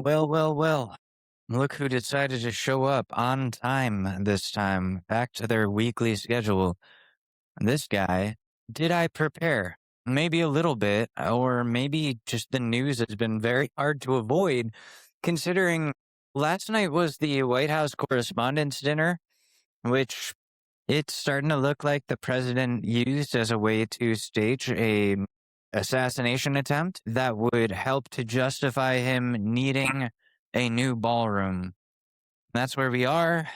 Well, well, well. Look who decided to show up on time this time, back to their weekly schedule. This guy. Did I prepare? Maybe a little bit, or maybe just the news has been very hard to avoid, considering last night was the White House Correspondents Dinner, which it's starting to look like the president used as a way to stage a assassination attempt that would help to justify him needing a new ballroom. That's where we are.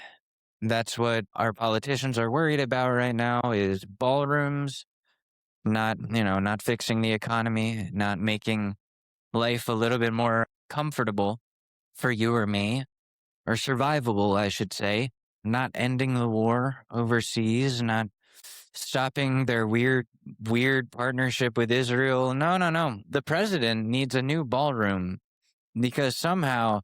That's what our politicians are worried about right now is ballrooms, not fixing the economy, not making life a little bit more comfortable for you or me, or survivable, I should say, not ending the war overseas, not stopping their weird partnership with Israel. No, no, no. The president needs a new ballroom because somehow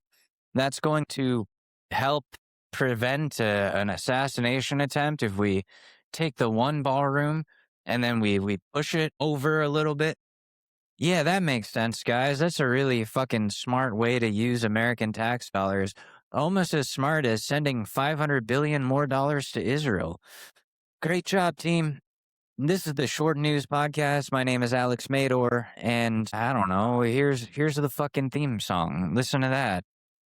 that's going to help prevent an assassination attempt if we take the one ballroom and then we push it over a little bit. Yeah, that makes sense, guys. That's a really fucking smart way to use American tax dollars. Almost as smart as sending $500 billion more dollars to Israel. Great job, team. This is the Short News Podcast. My name is Alex Mador, and I don't know, here's the fucking theme song. Listen to that.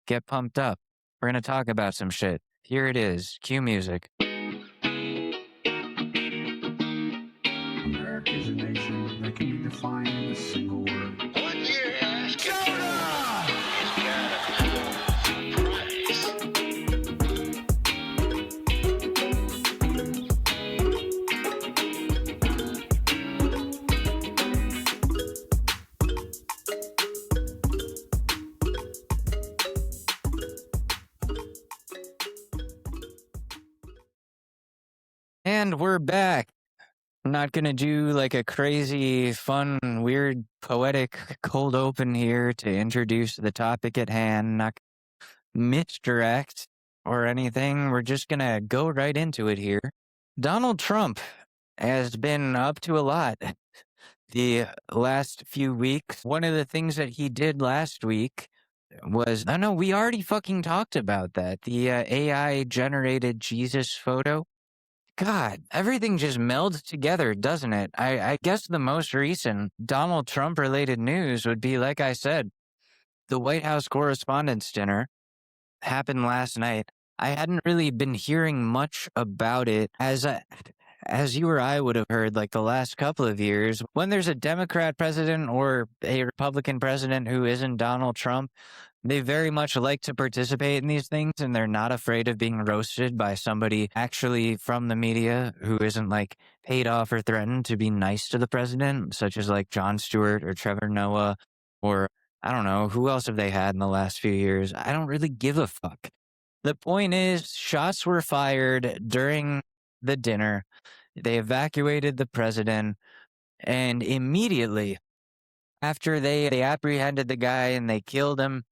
Get pumped up. We're going to talk about some shit. Here it is. Cue music. America is a nation that can be defined in a single word. What year has And we're back. I'm not going to do like a crazy, fun, weird, poetic cold open here to introduce the topic at hand, not misdirect or anything. We're just going to go right into it here. Donald Trump has been up to a lot the last few weeks. One of the things that he did last week was, no, we already fucking talked about that. The AI generated Jesus photo. God, everything just melds together, doesn't it? I guess the most recent Donald Trump related news would be, like I said, the White House Correspondents Dinner happened last night. I hadn't really been hearing much about it as you or I would have heard like the last couple of years. When there's a Democrat president or a Republican president who isn't Donald Trump, they very much like to participate in these things, and they're not afraid of being roasted by somebody actually from the media who isn't like paid off or threatened to be nice to the president, such as like Jon Stewart or Trevor Noah, or I don't know, who else have they had in the last few years? I don't really give a fuck. The point is, shots were fired during the dinner. They evacuated the president, and immediately after they apprehended the guy and they killed him,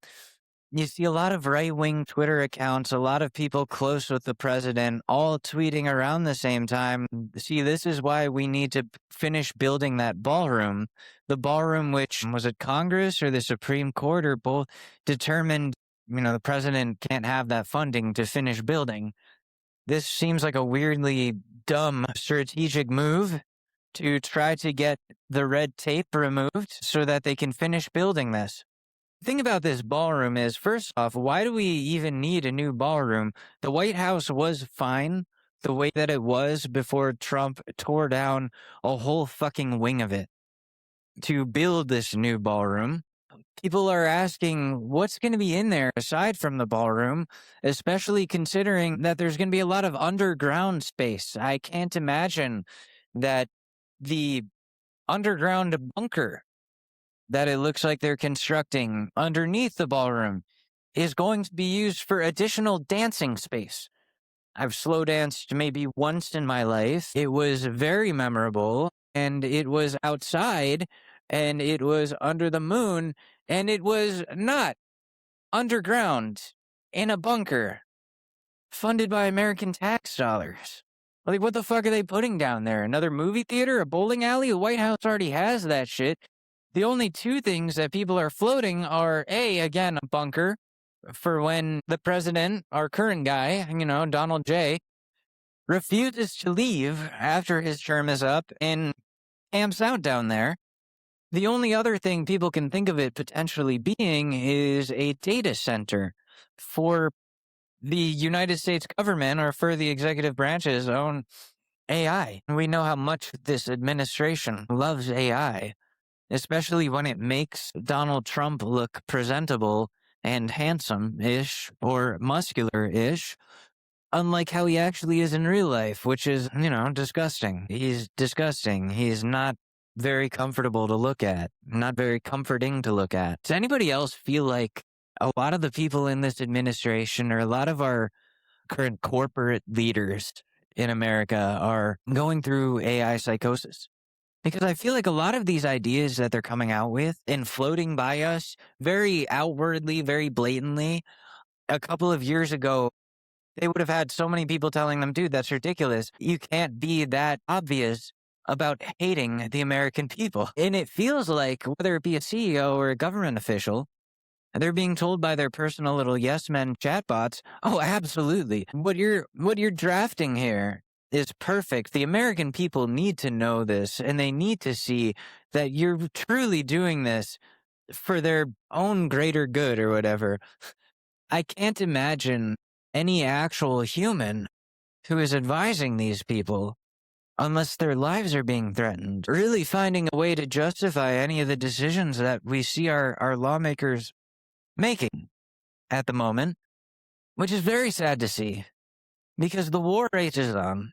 you see a lot of right-wing Twitter accounts, a lot of people close with the president, all tweeting around the same time. See, this is why we need to finish building that ballroom. The ballroom, which was it Congress or the Supreme Court, or both determined, the president can't have that funding to finish building. This seems like a weirdly dumb strategic move to try to get the red tape removed so that they can finish building this. The thing about this ballroom is, first off, why do we even need a new ballroom? The White House was fine the way that it was before Trump tore down a whole fucking wing of it to build this new ballroom. People are asking what's going to be in there aside from the ballroom, especially considering that there's going to be a lot of underground space. I can't imagine that the underground bunker that it looks like they're constructing underneath the ballroom is going to be used for additional dancing space. I've slow danced maybe once in my life. It was very memorable, and it was outside, and it was under the moon, and it was not underground in a bunker funded by American tax dollars. Like, what the fuck are they putting down there? Another movie theater? A bowling alley? The White House already has that shit. The only two things that people are floating are again, a bunker for when the president, our current guy, Donald J., refuses to leave after his term is up and camps out down there. The only other thing people can think of it potentially being is a data center for the United States government or for the executive branch's own AI. We know how much this administration loves AI, especially when it makes Donald Trump look presentable and handsome-ish or muscular-ish, unlike how he actually is in real life, which is, disgusting. He's disgusting. He's not very comfortable to look at, not very comforting to look at. Does anybody else feel like a lot of the people in this administration or a lot of our current corporate leaders in America are going through AI psychosis? Because I feel like a lot of these ideas that they're coming out with and floating by us very outwardly, very blatantly, a couple of years ago, they would have had so many people telling them, dude, that's ridiculous. You can't be that obvious about hating the American people. And it feels like, whether it be a CEO or a government official, they're being told by their personal little yes men chatbots, oh, absolutely. What you're drafting here is perfect. The American people need to know this, and they need to see that you're truly doing this for their own greater good or whatever. I can't imagine any actual human who is advising these people, unless their lives are being threatened, really finding a way to justify any of the decisions that we see our lawmakers making at the moment, which is very sad to see, because the war rages on.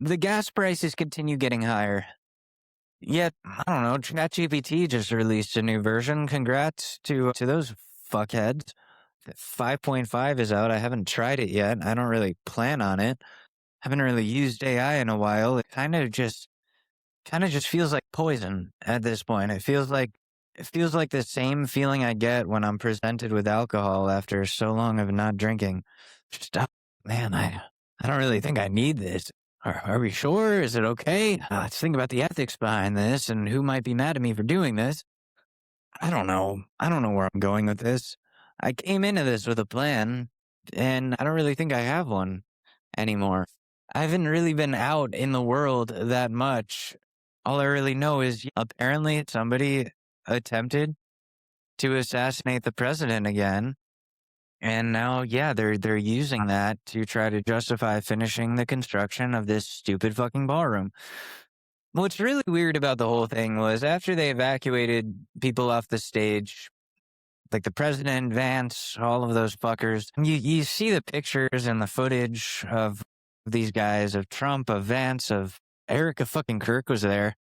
The gas prices continue getting higher. Yet, I don't know, ChatGPT just released a new version. Congrats to those fuckheads. 5.5 is out. I haven't tried it yet. I don't really plan on it. Haven't really used AI in a while. It kind of just feels like poison at this point. It feels like the same feeling I get when I'm presented with alcohol after so long of not drinking. Just, man, I don't really think I need this. Are we sure? Is it okay? Let's think about the ethics behind this and who might be mad at me for doing this. I don't know. I don't know where I'm going with this. I came into this with a plan, and I don't really think I have one anymore. I haven't really been out in the world that much. All I really know is apparently somebody attempted to assassinate the president again. And now, they're using that to try to justify finishing the construction of this stupid fucking ballroom. What's really weird about the whole thing was after they evacuated people off the stage, like the president, Vance, all of those fuckers, you see the pictures and the footage of these guys, of Trump, of Vance, of Erica fucking Kirk was there.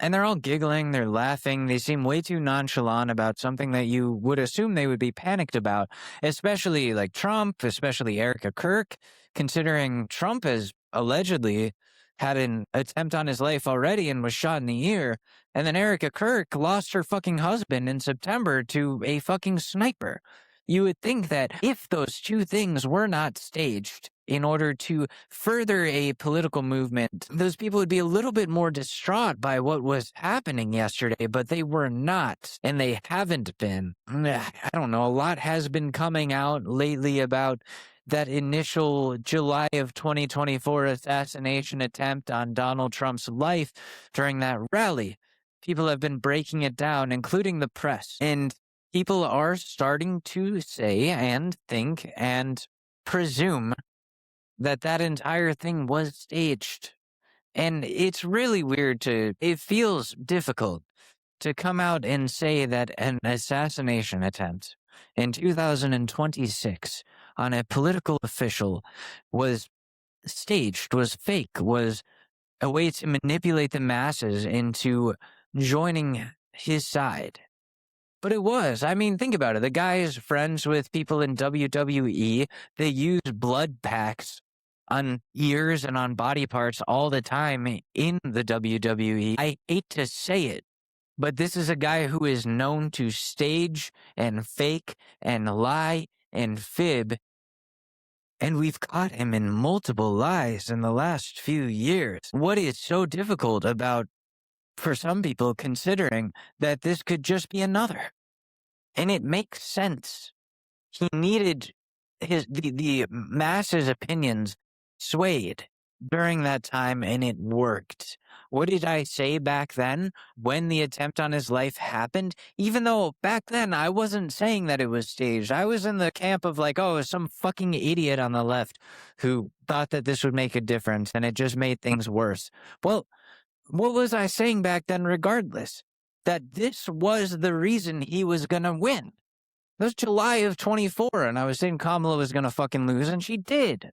And they're all giggling, they're laughing, they seem way too nonchalant about something that you would assume they would be panicked about, especially like Trump, especially Erica Kirk, considering Trump has allegedly had an attempt on his life already and was shot in the ear, and then Erica Kirk lost her fucking husband in September to a fucking sniper. You would think that if those two things were not staged in order to further a political movement, those people would be a little bit more distraught by what was happening yesterday, but they were not, and they haven't been. I don't know, a lot has been coming out lately about that initial July of 2024 assassination attempt on Donald Trump's life during that rally. People have been breaking it down, including the press, and people are starting to say and think and presume that entire thing was staged. And it's really weird it feels difficult to come out and say that an assassination attempt in 2026 on a political official was staged, was fake, was a way to manipulate the masses into joining his side. But it was. I mean, think about it. The guy is friends with people in WWE. They use blood packs on ears and on body parts all the time in the WWE. I hate to say it, but this is a guy who is known to stage and fake and lie and fib. And we've caught him in multiple lies in the last few years. What is so difficult about for some people considering that this could just be another. And it makes sense. He needed the masses' opinions swayed during that time, and it worked. What did I say back then when the attempt on his life happened? Even though back then I wasn't saying that it was staged. I was in the camp of like, oh, some fucking idiot on the left who thought that this would make a difference, and it just made things worse. Well, what was I saying back then regardless? That this was the reason he was gonna win. It was July of 24, and I was saying Kamala was gonna fucking lose, and she did.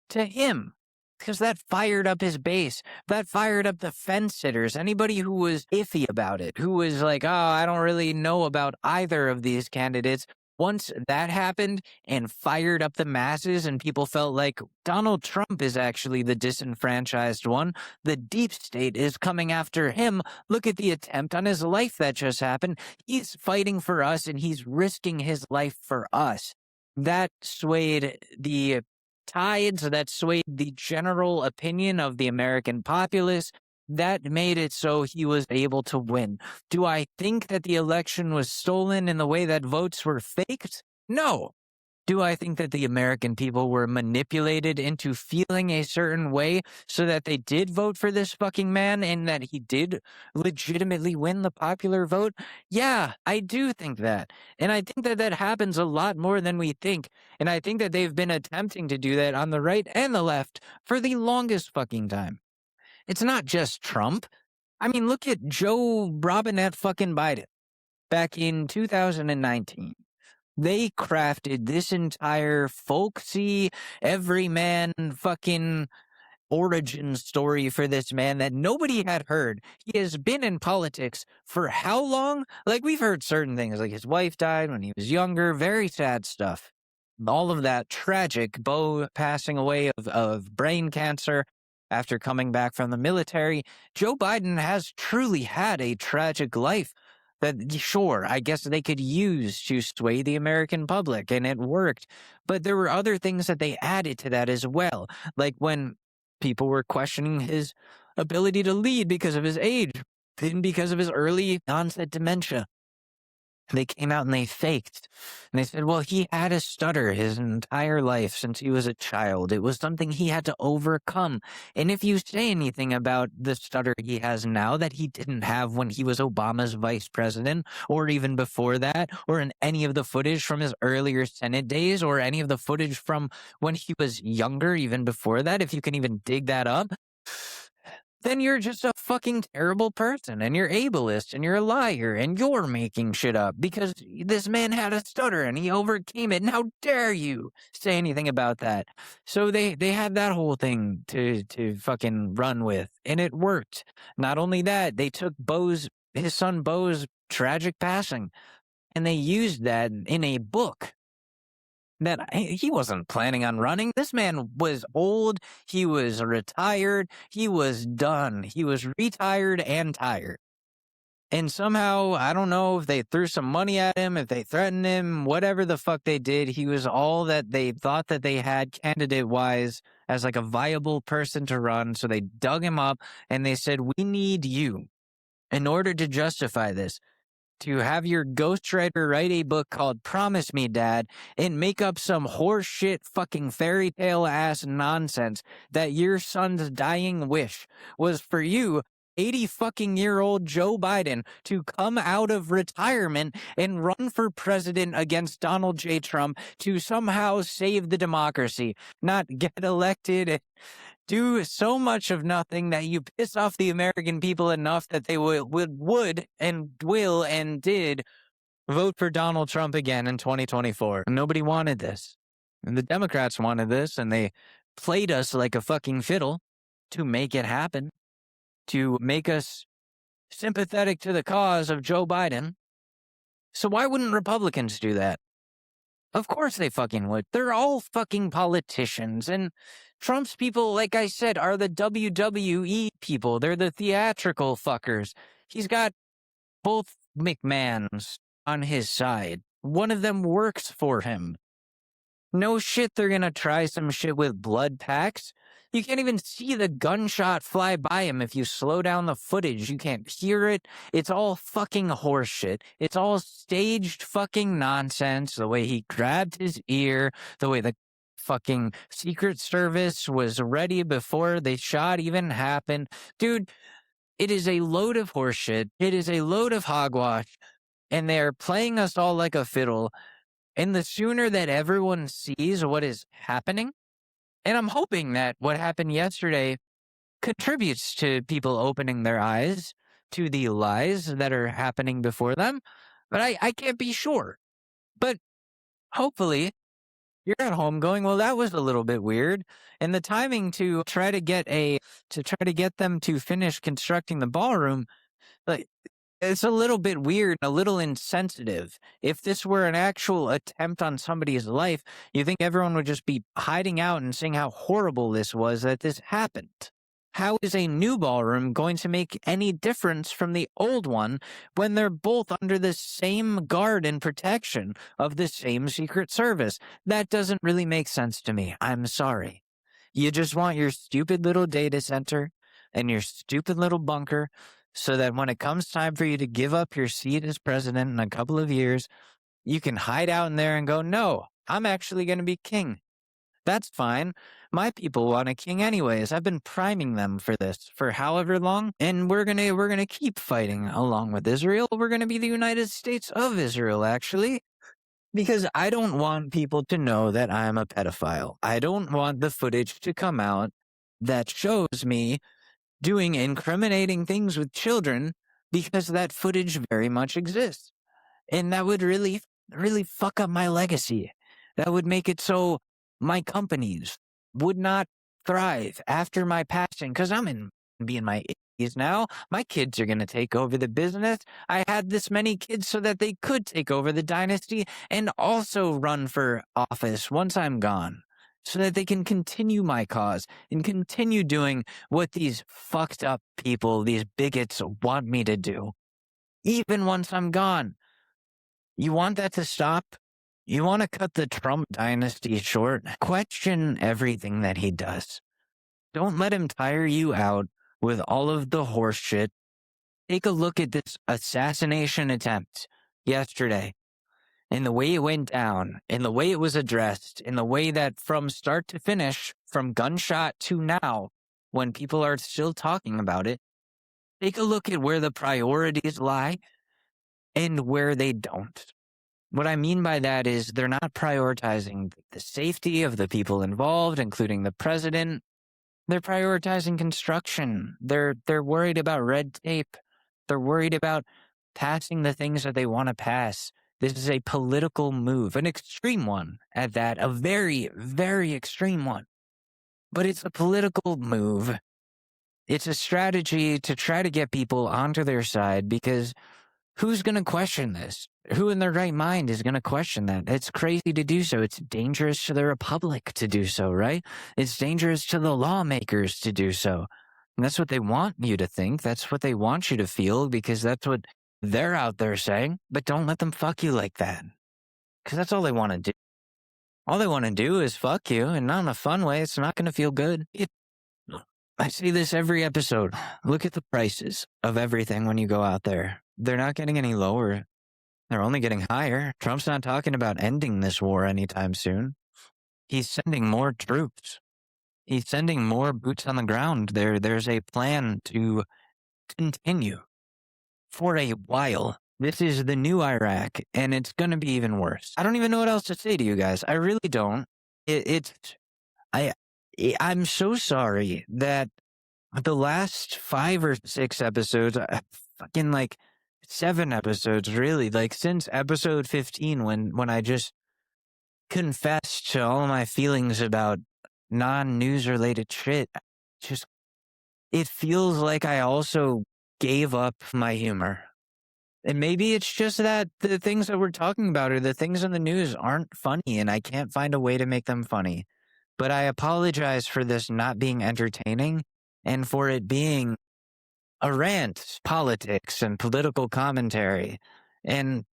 To him. Because that fired up his base. That fired up the fence sitters. Anybody who was iffy about it, who was like, oh, I don't really know about either of these candidates. Once that happened and fired up the masses and people felt like Donald Trump is actually the disenfranchised one, the deep state is coming after him. Look at the attempt on his life that just happened. He's fighting for us and he's risking his life for us. That swayed the tides, that swayed the general opinion of the American populace. That made it so he was able to win. Do I think that the election was stolen in the way that votes were faked? No. Do I think that the American people were manipulated into feeling a certain way so that they did vote for this fucking man and that he did legitimately win the popular vote? Yeah, I do think that. And I think that that happens a lot more than we think. And I think that they've been attempting to do that on the right and the left for the longest fucking time. It's not just Trump. I mean, look at Joe Robinette fucking Biden back in 2019. They crafted this entire folksy, everyman fucking origin story for this man that nobody had heard. He has been in politics for how long? Like, we've heard certain things, like his wife died when he was younger, very sad stuff. All of that tragic, Bo passing away of brain cancer after coming back from the military. Joe Biden has truly had a tragic life that, sure, I guess they could use to sway the American public, and it worked. But there were other things that they added to that as well, like when people were questioning his ability to lead because of his age and because of his early onset dementia. They came out and they faked. And they said, well, he had a stutter his entire life since he was a child. It was something he had to overcome. And if you say anything about the stutter he has now that he didn't have when he was Obama's vice president, or even before that, or in any of the footage from his earlier Senate days, or any of the footage from when he was younger, even before that, if you can even dig that up, then you're just a fucking terrible person, and you're ableist, and you're a liar, and you're making shit up because this man had a stutter and he overcame it. And how dare you say anything about that? So they had that whole thing to fucking run with, and it worked. Not only that, they took his son Bo's tragic passing, and they used that in a book. That he wasn't planning on running. This man was old. He was retired. He was done. He was retired and tired. And somehow, I don't know if they threw some money at him, if they threatened him, whatever the fuck they did, he was all that they thought that they had candidate-wise as like a viable person to run. So they dug him up and they said, we need you in order to justify this, to have your ghostwriter write a book called Promise Me, Dad, and make up some horseshit fucking fairy tale ass nonsense that your son's dying wish was for you, 80 fucking year old Joe Biden, to come out of retirement and run for president against Donald J. Trump to somehow save the democracy, not get elected, do so much of nothing that you piss off the American people enough that they would and will and did vote for Donald Trump again in 2024. Nobody wanted this. And the Democrats wanted this, and they played us like a fucking fiddle to make it happen, to make us sympathetic to the cause of Joe Biden. So why wouldn't Republicans do that? Of course they fucking would. They're all fucking politicians. And Trump's people, like I said, are the WWE people. They're the theatrical fuckers. He's got both McMahons on his side. One of them works for him. No shit, they're gonna try some shit with blood packs. You can't even see the gunshot fly by him if you slow down the footage. You can't hear it. It's all fucking horseshit. It's all staged fucking nonsense. The way he grabbed his ear, the way the fucking Secret Service was ready before the shot even happened. Dude, it is a load of horseshit. It is a load of hogwash. And they're playing us all like a fiddle. And the sooner that everyone sees what is happening, and I'm hoping that what happened yesterday contributes to people opening their eyes to the lies that are happening before them, but I can't be sure. But hopefully you're at home going, well, that was a little bit weird. And the timing to try to get them to finish constructing the ballroom, like, it's a little bit weird, a little insensitive. If this were an actual attempt on somebody's life, you think everyone would just be hiding out and saying how horrible this was that this happened. How is a new ballroom going to make any difference from the old one when they're both under the same guard and protection of the same Secret Service? That doesn't really make sense to me. I'm sorry. You just want your stupid little data center and your stupid little bunker so that when it comes time for you to give up your seat as president in a couple of years, you can hide out in there and go, no, I'm actually going to be king. That's fine. My people want a king anyways. I've been priming them for this for however long, and we're gonna keep fighting along with Israel. We're gonna be the United States of Israel, actually. Because I don't want people to know that I'm a pedophile. I don't want the footage to come out that shows me doing incriminating things with children, because that footage very much exists. And that would really, really fuck up my legacy. That would make it so my companies would not thrive after my passing, because I'm in my 80s now. My kids are going to take over the business. I had this many kids so that they could take over the dynasty and also run for office once I'm gone, so that they can continue my cause and continue doing what these fucked up people, these bigots, want me to do, even once I'm gone. You want that to stop? You want to cut the Trump dynasty short? Question everything that he does. Don't let him tire you out with all of the horse shit. Take a look at this assassination attempt yesterday, and the way it went down, and the way it was addressed, and the way that from start to finish, from gunshot to now, when people are still talking about it, take a look at where the priorities lie and where they don't. What I mean by that is they're not prioritizing the safety of the people involved, including the president. They're prioritizing construction. They're worried about red tape. They're worried about passing the things that they want to pass. This is a political move, an extreme one at that, a very, very extreme one. But it's a political move. It's a strategy to try to get people onto their side, because who's going to question this? Who in their right mind is going to question that? It's crazy to do so. It's dangerous to the republic to do so, right? It's dangerous to the lawmakers to do so. And that's what they want you to think. That's what they want you to feel, because that's what they're out there saying. But don't let them fuck you like that, because that's all they want to do. All they want to do is fuck you, and not in a fun way. It's not going to feel good. I say this every episode. Look at the prices of everything when you go out there. They're not getting any lower. They're only getting higher. Trump's not talking about ending this war anytime soon. He's sending more troops. He's sending more boots on the ground. There's a plan to continue for a while. This is the new Iraq, and it's going to be even worse. I don't even know what else to say to you guys. I really don't. I'm so sorry that the last 5 or 6 episodes, fucking like 7 episodes, really, like since episode 15, when I just confessed to all my feelings about non-news related shit, just, it feels like I also gave up my humor. And maybe it's just that the things that we're talking about, or the things in the news, aren't funny, and I can't find a way to make them funny. But I apologize for this not being entertaining, and for it being a rant, politics, and political commentary. And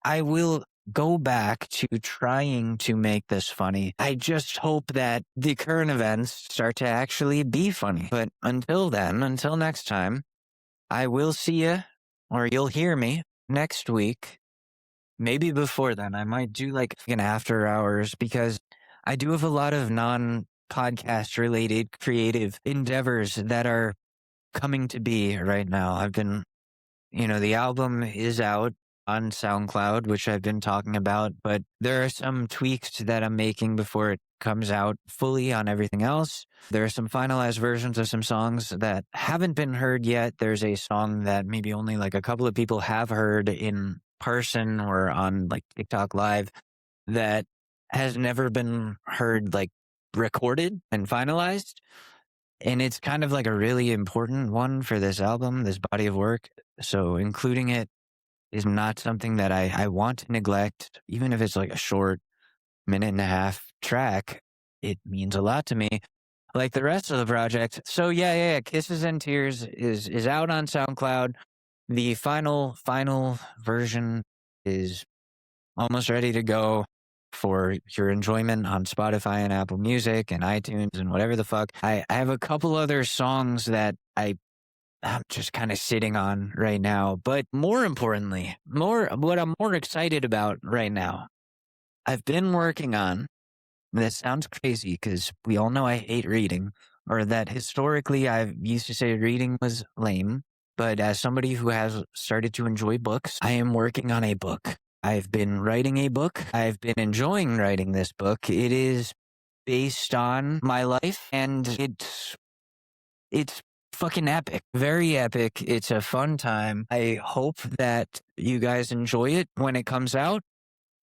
I will go back to trying to make this funny. I just hope that the current events start to actually be funny. But until then, until next time, I will see you, or you'll hear me next week. Maybe before then, I might do like an after hours, because I do have a lot of non-podcast related creative endeavors that are coming to be right now. I've been, the album is out on SoundCloud, which I've been talking about, but there are some tweaks that I'm making before it comes out fully on everything else. There are some finalized versions of some songs that haven't been heard yet. There's a song that maybe only like a couple of people have heard in person or on like TikTok Live that has never been heard, like recorded and finalized. And it's kind of like a really important one for this album, this body of work. So including it is not something that I want to neglect, even if it's like a short minute and a half track. It means a lot to me, like the rest of the project. So yeah. Kisses and Tears is out on SoundCloud. The final version is almost ready to go for your enjoyment on Spotify and Apple Music and iTunes and whatever the fuck. I have a couple other songs that I'm just kind of sitting on right now. But more importantly, what I'm more excited about right now, I've been working on, that sounds crazy because we all know I hate reading, or that historically I used to say reading was lame. But as somebody who has started to enjoy books, I am working on a book. I've been writing a book. I've been enjoying writing this book. It is based on my life, and it's fucking epic. Very epic. It's a fun time. I hope that you guys enjoy it when it comes out,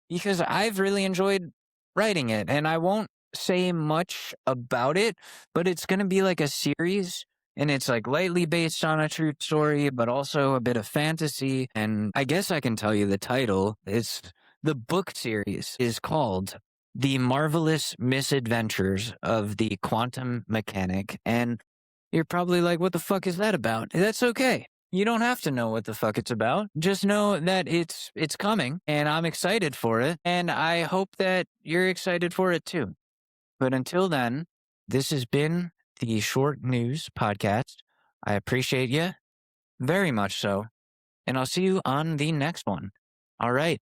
because I've really enjoyed writing it, and I won't say much about it, but it's going to be like a series, and it's like lightly based on a true story, but also a bit of fantasy. And I guess I can tell you the title. The book series is called The Marvelous Misadventures of the Quantum Mechanic. And you're probably like, what the fuck is that about? That's okay. You don't have to know what the fuck it's about. Just know that it's coming, and I'm excited for it, and I hope that you're excited for it too. But until then, this has been the Short News Podcast. I appreciate you very much so, and I'll see you on the next one. All right.